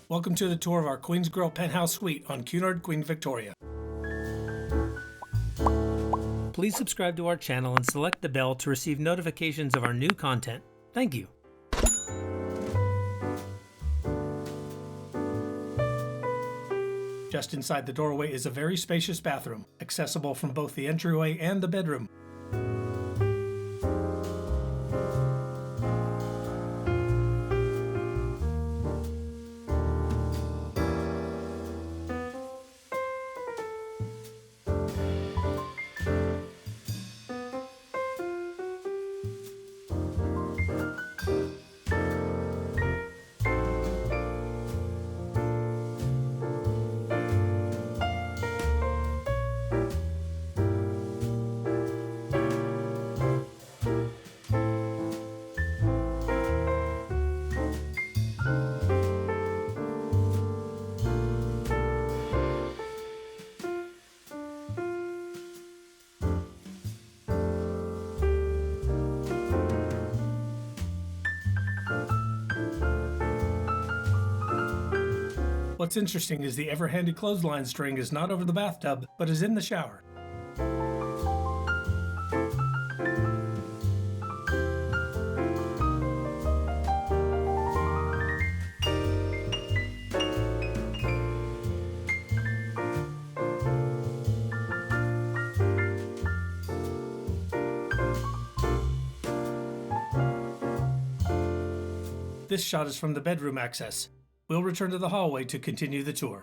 Welcome to the tour of our Queen's Grill Penthouse Suite on Cunard, Queen Victoria. Please subscribe to our channel and select the bell to receive notifications of our new content. Thank you. Just inside the doorway is a very spacious bathroom, accessible from both the entryway and the bedroom. What's interesting is the ever-handy clothesline string is not over the bathtub, but is in the shower. This shot is from the bedroom access. We'll return to the hallway to continue the tour.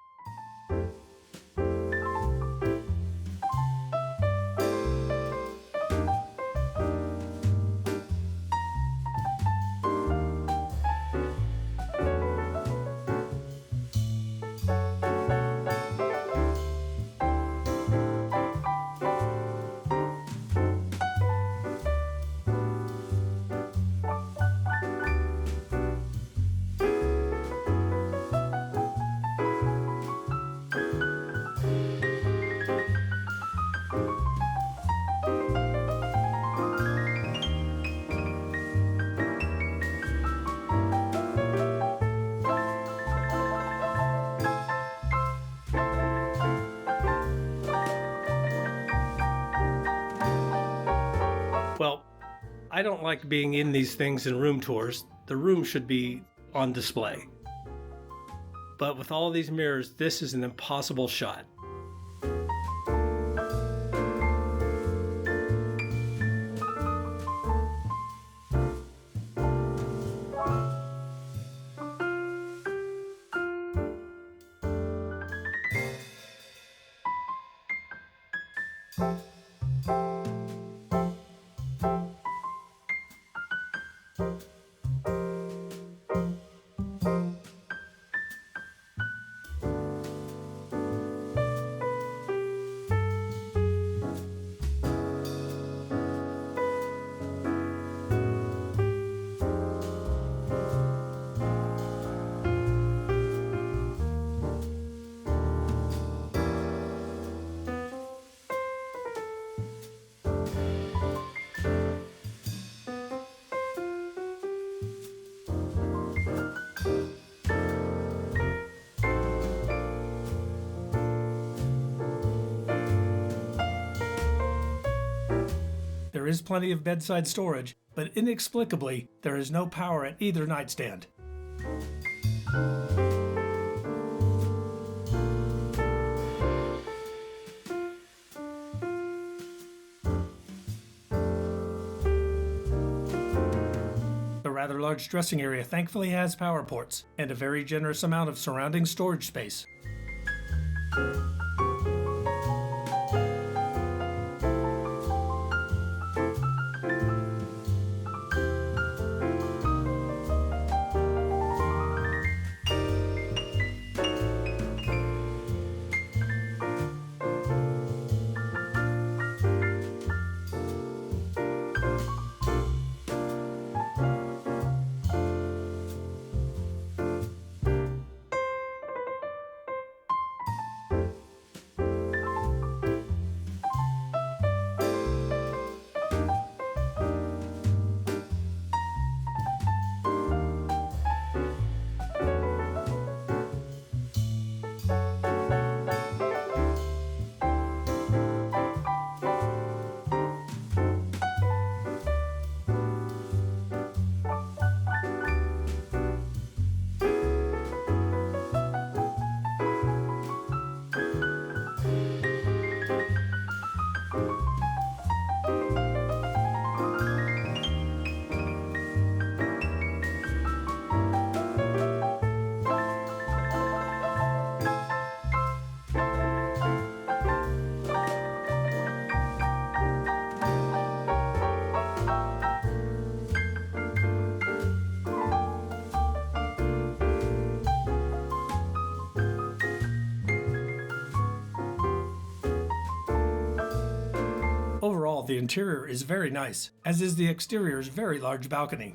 Well, I don't like being in these things in room tours. The room should be on display. But with all these mirrors, this is an impossible shot. There is plenty of bedside storage, but inexplicably, there is no power at either nightstand. The rather large dressing area thankfully has power ports and a very generous amount of surrounding storage space. the interior is very nice, as is the exterior's very large balcony.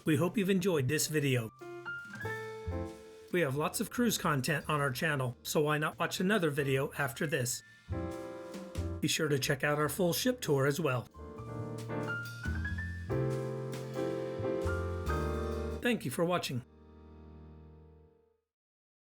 We hope you've enjoyed this video. We have lots of cruise content on our channel, so why not watch another video after this? Be sure to check out our full ship tour as well. Thank you for watching.